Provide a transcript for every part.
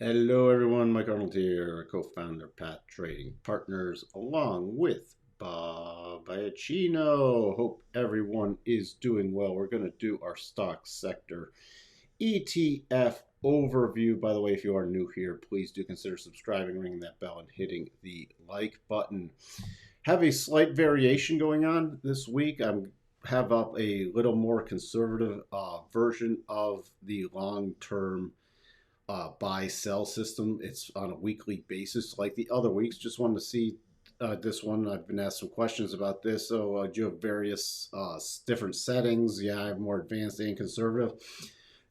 Hello, everyone. Mike Arnold here, co-founder of Path Trading Partners, along with Bob Iacchino. Hope everyone is doing well. We're going to do our stock sector ETF overview. By the way, if you are new here, please do consider subscribing, ringing that bell, and hitting the like button. Have a slight variation going on this week. I'm have up a little more conservative version of the long-term buy sell system. It's on a weekly basis like the other weeks. Just wanted to see this one. I've been asked some questions about this. So do you have various different settings? Yeah, I have more advanced and conservative.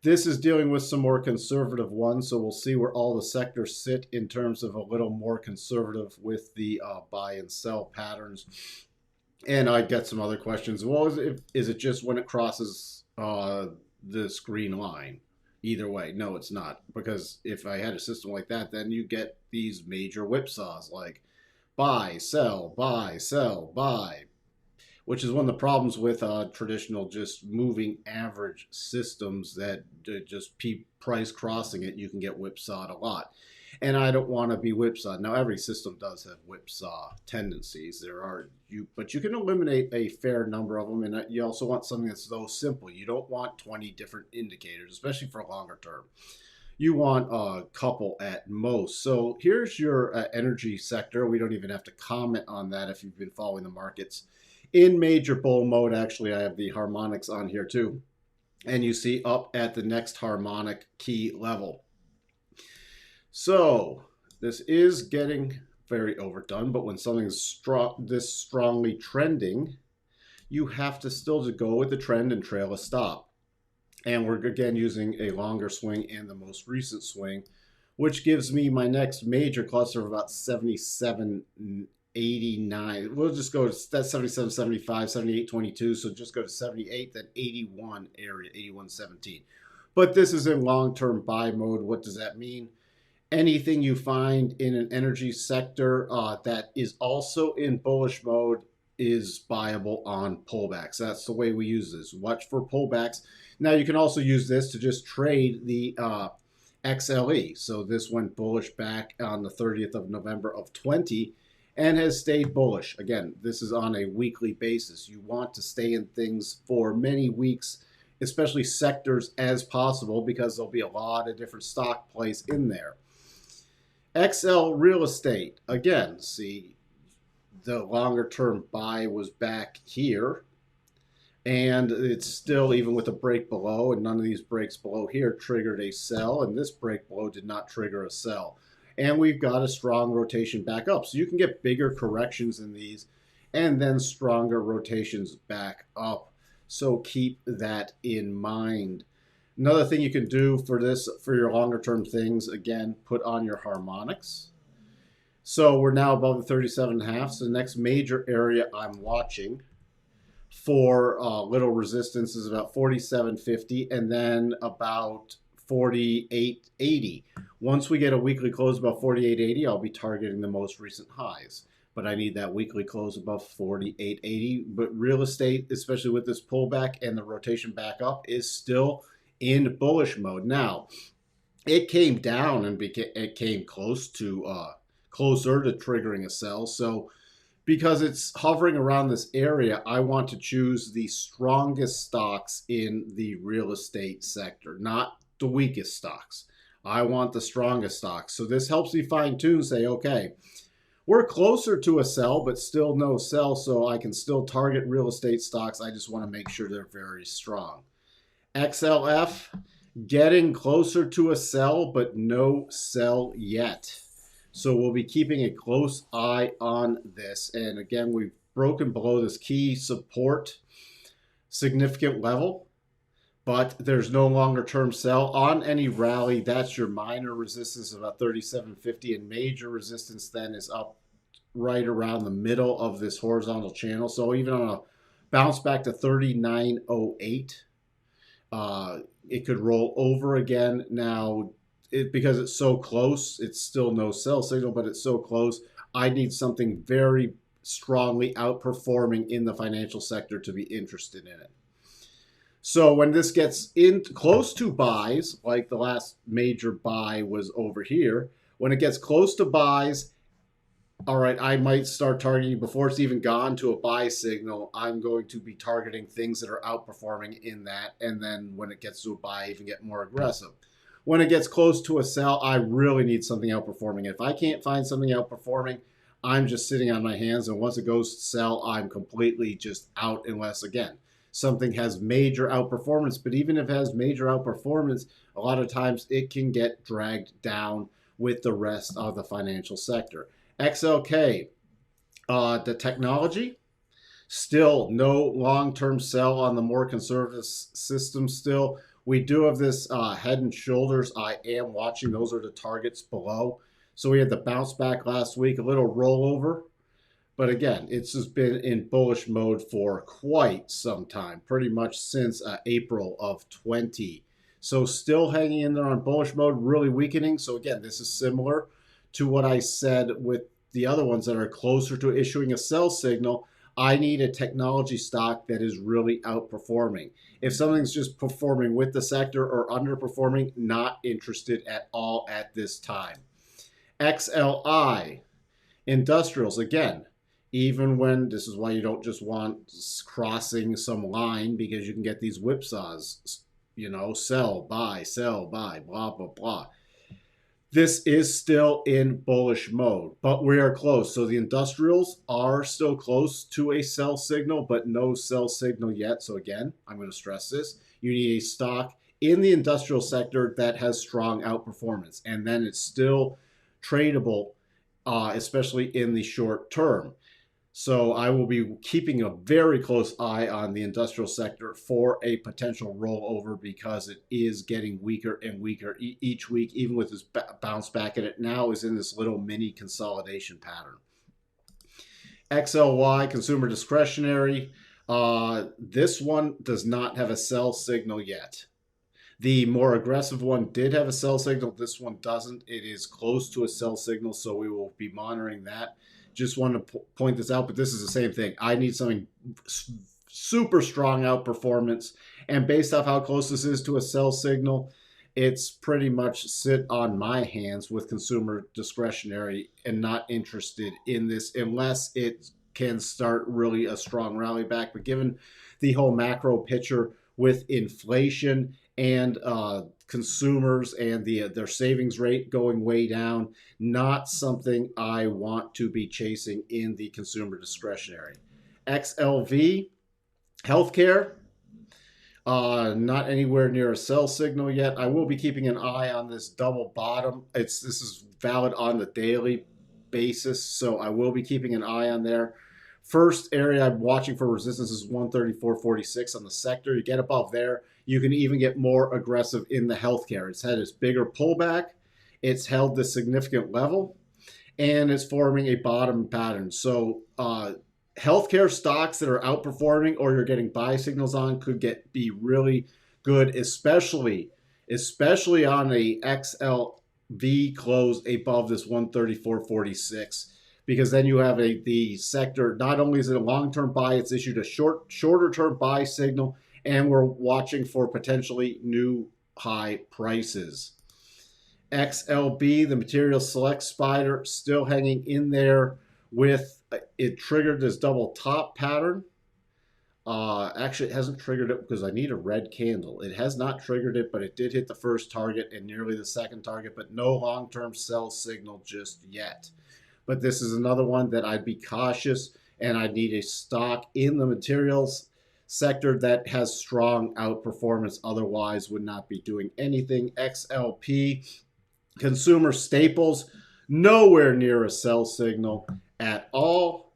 This is dealing with some more conservative ones, so we'll see where all the sectors sit in terms of a little more conservative with the buy and sell patterns. And I get some other questions. Well, is it just when it crosses this green line? Either way, no, it's not. Because if I had a system like that, then you get these major whipsaws like buy, sell, buy, sell, buy, which is one of the problems with traditional just moving average systems that just price crossing it, you can get whipsawed a lot. And I don't want to be whipsawed. Now, every system does have whipsaw tendencies. But you can eliminate a fair number of them. And you also want something that's so simple. You don't want 20 different indicators, especially for longer term. You want a couple at most. So here's your energy sector. We don't even have to comment on that if you've been following the markets. In major bull mode, actually, I have the harmonics on here too. And you see up at the next harmonic key level. So this is getting very overdone, but when something's this strongly trending, you have to still go with the trend and trail a stop. And we're again using a longer swing and the most recent swing, which gives me my next major cluster of about 77.89. We'll just go to that's 77.75, 78.22. So just go to 78, then 81 area, 81.17. But this is in long-term buy mode. What does that mean? Anything you find in an energy sector that is also in bullish mode is buyable on pullbacks. That's the way we use this. Watch for pullbacks. Now you can also use this to just trade the XLE. So this went bullish back on the 30th of November of 20 and has stayed bullish. Again, this is on a weekly basis. You want to stay in things for many weeks, especially sectors as possible, because there'll be a lot of different stock plays in there. XL real estate, again, see, the longer term buy was back here, and it's still, even with a break below, and none of these breaks below here triggered a sell, and this break below did not trigger a sell. And we've got a strong rotation back up. So you can get bigger corrections in these and then stronger rotations back up. So keep that in mind. Another thing you can do for this, for your longer term things, again, put on your harmonics. So we're now above the 37.5. So the next major area I'm watching for little resistance is about 47.50 and then about 48.80. Once we get a weekly close above 48.80, I'll be targeting the most recent highs. But I need that weekly close above 48.80. But real estate, especially with this pullback and the rotation back up, is still in bullish mode. Now, it came down and it came closer to triggering a sell. So because it's hovering around this area, I want to choose the strongest stocks in the real estate sector, not the weakest stocks. I want the strongest stocks. So this helps me fine tune, say, okay, we're closer to a sell, but still no sell. So I can still target real estate stocks. I just want to make sure they're very strong. XLF, getting closer to a sell, but no sell yet. So we'll be keeping a close eye on this. And again, we've broken below this key support significant level, but there's no longer term sell on any rally. That's your minor resistance of about 37.50, and major resistance then is up right around the middle of this horizontal channel. So even on a bounce back to 39.08, it could roll over again. Now, because it's so close, it's still no sell signal, but it's so close, I need something very strongly outperforming in the financial sector to be interested in it. So when this gets in close to buys, like the last major buy was over here, when it gets close to buys, all right, I might start targeting before it's even gone to a buy signal. I'm going to be targeting things that are outperforming in that. And then when it gets to a buy, even get more aggressive. When it gets close to a sell, I really need something outperforming. If I can't find something outperforming, I'm just sitting on my hands. And once it goes to sell, I'm completely just out unless, again, something has major outperformance. But even if it has major outperformance, a lot of times it can get dragged down with the rest of the financial sector. XLK, the technology, still no long-term sell on the more conservative system still. We do have this head and shoulders. I am watching. Those are the targets below. So we had the bounce back last week, a little rollover. But again, it's just been in bullish mode for quite some time, pretty much since April of 20. So still hanging in there on bullish mode, really weakening. So again, this is similar to what I said with the other ones that are closer to issuing a sell signal. I need a technology stock that is really outperforming. If something's just performing with the sector or underperforming, not interested at all at this time. XLI, Industrials, again, even when, this is why you don't just want crossing some line, because you can get these whipsaws, you know, sell, buy, blah, blah, blah. This is still in bullish mode, but we are close. So the industrials are still close to a sell signal, but no sell signal yet. So again, I'm going to stress this. You need a stock in the industrial sector that has strong outperformance, and then it's still tradable, especially in the short term. So I will be keeping a very close eye on the industrial sector for a potential rollover, because it is getting weaker and weaker each week, even with this bounce back, and it now is in this little mini consolidation pattern. XLY, consumer discretionary. This one does not have a sell signal yet. The more aggressive one did have a sell signal. This one doesn't. It is close to a sell signal, so we will be monitoring that. Just want to point this out, but this is the same thing. I need something super strong outperformance, and based off how close this is to a sell signal, it's pretty much sit on my hands with consumer discretionary and not interested in this unless it can start really a strong rally back. But given the whole macro picture with inflation and consumers and their savings rate going way down, not something I want to be chasing in the consumer discretionary. XLV, healthcare, not anywhere near a sell signal yet. I will be keeping an eye on this double bottom. This is valid on the daily basis, so I will be keeping an eye on there. First area I'm watching for resistance is 134.46 on the sector. You get above there, you can even get more aggressive in the healthcare. It's had its bigger pullback. It's held this significant level, and it's forming a bottom pattern. So healthcare stocks that are outperforming or you're getting buy signals on could be really good, especially on a XLV close above this 134.46. Because then you have the sector, not only is it a long-term buy, it's issued a shorter-term buy signal, and we're watching for potentially new high prices. XLB, the Material Select Spider, still hanging in there with, it triggered this double top pattern. Actually, it hasn't triggered it because I need a red candle. It has not triggered it, but it did hit the first target and nearly the second target, but no long-term sell signal just yet. But this is another one that I'd be cautious, and I need a stock in the materials sector that has strong outperformance. Otherwise, would not be doing anything. XLP, consumer staples, nowhere near a sell signal at all.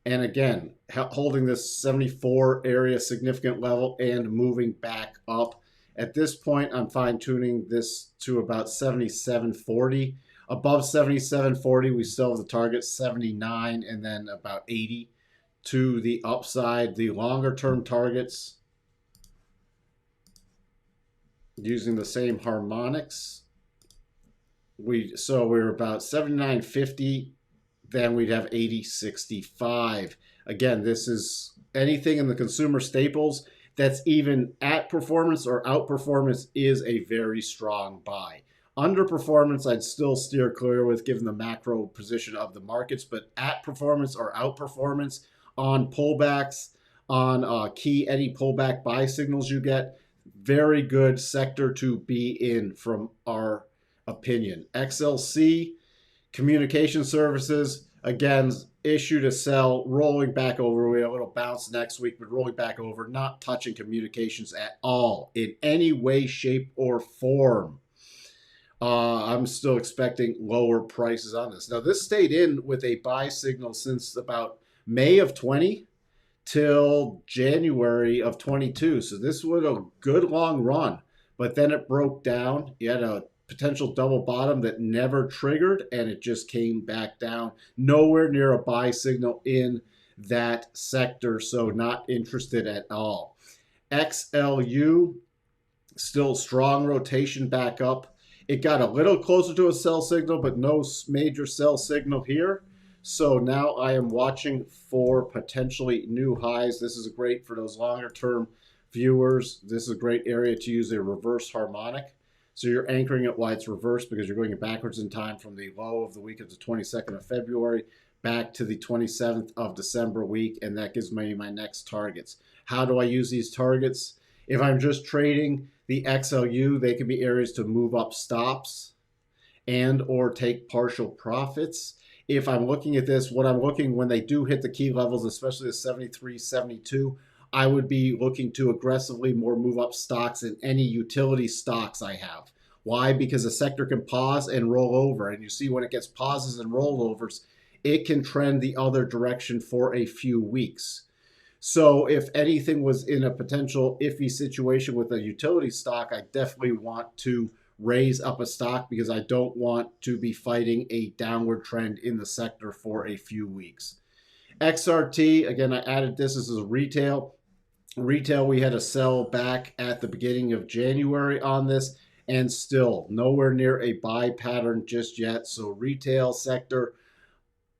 And again, holding this 74 area significant level and moving back up. At this point, I'm fine-tuning this to about 77.40. Above 77.40, we still have the target 79 and then about 80 to the upside. The longer term targets, using the same harmonics, we're about 79.50, then we'd have 80.65. Again, this is anything in the consumer staples that's even at performance or outperformance is a very strong buy. Underperformance, I'd still steer clear with given the macro position of the markets, but at performance or outperformance on pullbacks, on any pullback buy signals you get, very good sector to be in from our opinion. XLC, communication services, again, issue to sell, rolling back over. We had a little bounce next week, but rolling back over, not touching communications at all in any way, shape, or form. I'm still expecting lower prices on this. Now, this stayed in with a buy signal since about May of 20 till January of 22. So this was a good long run, but then it broke down. You had a potential double bottom that never triggered, and it just came back down. Nowhere near a buy signal in that sector, so not interested at all. XLU, still strong rotation back up. It got a little closer to a sell signal, but no major sell signal here. So now I am watching for potentially new highs. This is great for those longer term viewers. This is a great area to use a reverse harmonic. So you're anchoring it while it's reversed because you're going backwards in time from the low of the week of the 22nd of February back to the 27th of December week, and that gives me my next targets. How do I use these targets? If I'm just trading the XLU, they can be areas to move up stops and or take partial profits. If I'm looking at this, what I'm looking when they do hit the key levels, especially the 73, 72, I would be looking to aggressively more move up stocks in any utility stocks I have. Why? Because the sector can pause and roll over. And you see when it gets pauses and rollovers, it can trend the other direction for a few weeks. So if anything was in a potential iffy situation with a utility stock, I definitely want to raise up a stock because I don't want to be fighting a downward trend in the sector for a few weeks. XRT, again, I added this as a retail. Retail, we had a sell back at the beginning of January on this, and still nowhere near a buy pattern just yet. So retail sector,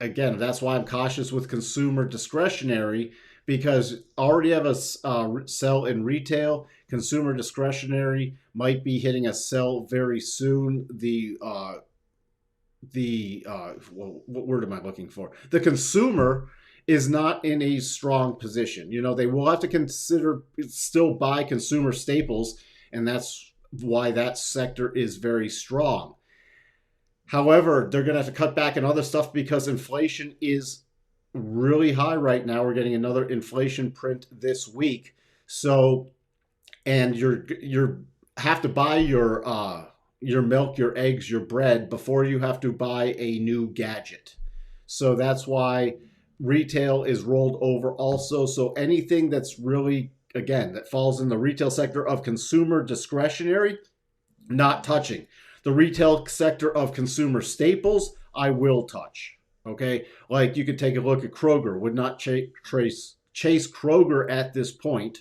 again, that's why I'm cautious with consumer discretionary, because already have a sell in retail. Consumer discretionary might be hitting a sell very soon. What word am I looking for? The consumer is not in a strong position. You know, they will have to consider still buy consumer staples, and that's why that sector is very strong. However, they're going to have to cut back on other stuff because inflation is really high right now. We're getting another inflation print this week. So, and you're have to buy your milk, your eggs, your bread before you have to buy a new gadget. So that's why retail is rolled over also. So anything that's really, again, that falls in the retail sector of consumer discretionary, not touching. The retail sector of consumer staples, I will touch. Okay, like you could take a look at Kroger. Would not chase Kroger at this point.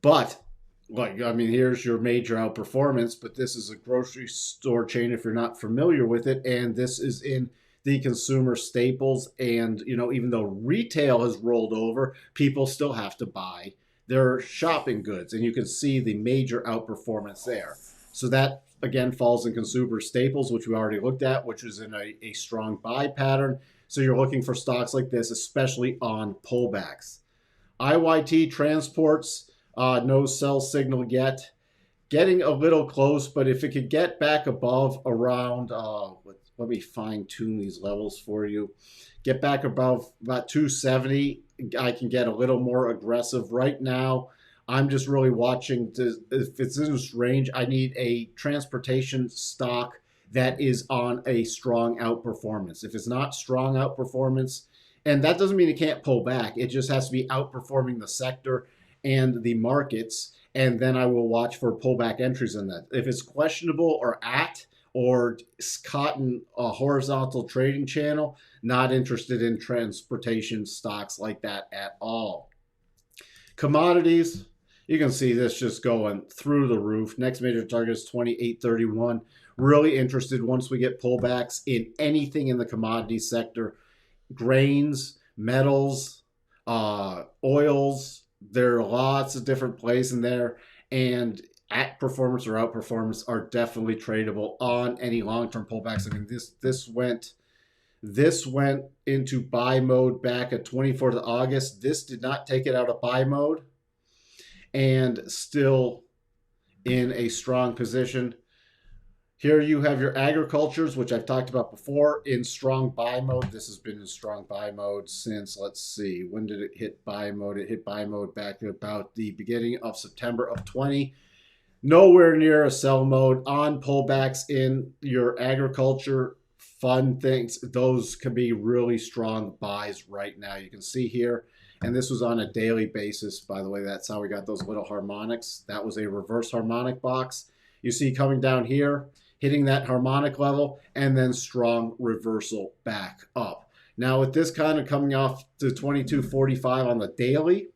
But, like, I mean, here's your major outperformance, but this is a grocery store chain if you're not familiar with it. And this is in the consumer staples. And, you know, even though retail has rolled over, people still have to buy their shopping goods. And you can see the major outperformance there. So that, again, falls in consumer staples, which we already looked at, which is in a strong buy pattern. So you're looking for stocks like this, especially on pullbacks. IYT transports, no sell signal yet. Getting a little close, but if it could get back above around, let me fine tune these levels for you. Get back above about 270, I can get a little more aggressive. Right now, I'm just really watching if it's in this range. I need a transportation stock that is on a strong outperformance. If it's not strong outperformance, and that doesn't mean it can't pull back, it just has to be outperforming the sector and the markets, and then I will watch for pullback entries in that. If it's questionable or caught in a horizontal trading channel, not interested in transportation stocks like that at all. Commodities, you can see this just going through the roof. Next major target is 28.31. Really interested once we get pullbacks in anything in the commodity sector. Grains, metals, oils, There are lots of different plays in there, and at performance or outperformance are definitely tradable on any long-term pullbacks. I mean, this went into buy mode back at 24th of August. This did not take it out of buy mode, and still in a strong position. Here you have your agricultures, which I've talked about before, in strong buy mode. This has been in strong buy mode since, let's see, when did it hit buy mode? It hit buy mode back at about the beginning of September of 20. Nowhere near a sell mode. On pullbacks in your agriculture fund things, those can be really strong buys right now. You can see here, and this was on a daily basis, by the way. That's how we got those little harmonics. That was a reverse harmonic box. You see coming down here, hitting that harmonic level, and then strong reversal back up. Now with this kind of coming off to 22.45 on the daily,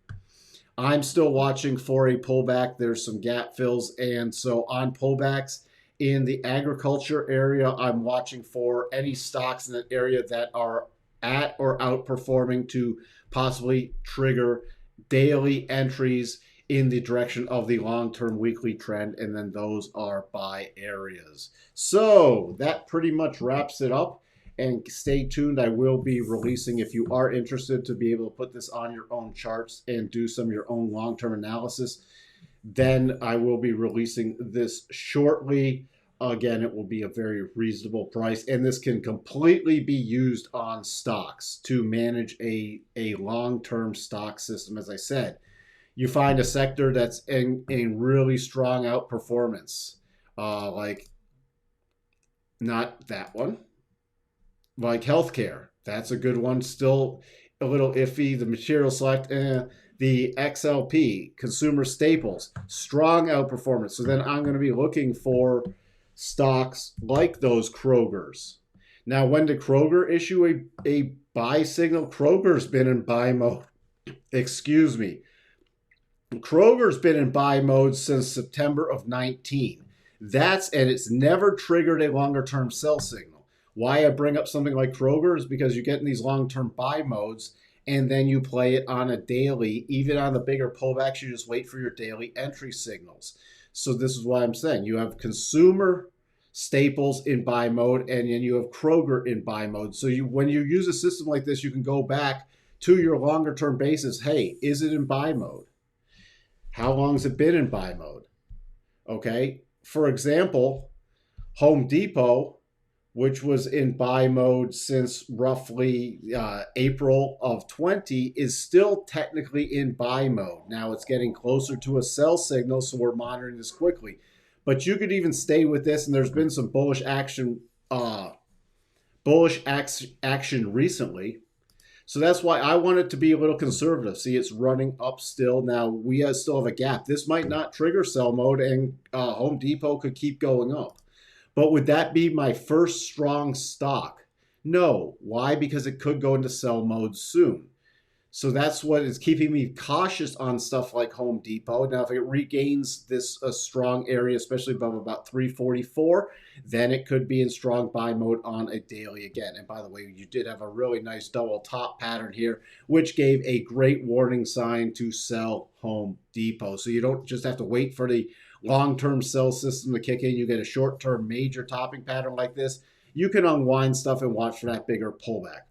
I'm still watching for a pullback. There's some gap fills, and so on pullbacks in the agriculture area, I'm watching for any stocks in that area that are at or outperforming to possibly trigger daily entries in the direction of the long-term weekly trend, and then those are buy areas. So that pretty much wraps it up, and stay tuned. I will be releasing, if you are interested to be able to put this on your own charts and do some of your own long-term analysis, then I will be releasing this shortly. Again, it will be a very reasonable price, and this can completely be used on stocks to manage a long-term stock system. As I said, you find a sector that's in really strong outperformance, like not that one, like healthcare. That's a good one. Still a little iffy. The material select, the XLP, consumer staples, strong outperformance. So then I'm going to be looking for stocks like those Kroger's. Now, when did Kroger issue a buy signal? Kroger's been in buy mode. Excuse me. Kroger's been in buy mode since September of 19. And it's never triggered a longer term sell signal. Why I bring up something like Kroger is because you get in these long-term buy modes, and then you play it on a daily. Even on the bigger pullbacks, you just wait for your daily entry signals. So this is why I'm saying you have consumer staples in buy mode, and then you have Kroger in buy mode. So when you use a system like this, you can go back to your longer term basis. Hey, is it in buy mode? How long has it been in buy mode? Okay. For example, Home Depot, which was in buy mode since roughly April of 20, is still technically in buy mode. Now it's getting closer to a sell signal, so we're monitoring this quickly. But you could even stay with this, and there's been some bullish action recently. So that's why I want it to be a little conservative. See, it's running up still. Now, we still have a gap. This might not trigger sell mode, and Home Depot could keep going up. But would that be my first strong stock? No. Why? Because it could go into sell mode soon. So that's what is keeping me cautious on stuff like Home Depot. Now, if it regains this strong area, especially above about 344, then it could be in strong buy mode on a daily again. And by the way, you did have a really nice double top pattern here, which gave a great warning sign to sell Home Depot. So you don't just have to wait for the long-term sell system to kick in. You get a short-term major topping pattern like this. You can unwind stuff and watch for that bigger pullback.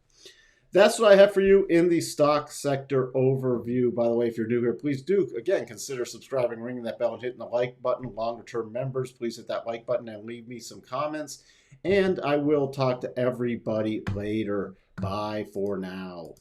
That's what I have for you in the stock sector overview. By the way, if you're new here, please do, again, consider subscribing, ringing that bell, and hitting the like button. Longer-term members, please hit that like button and leave me some comments. And I will talk to everybody later. Bye for now.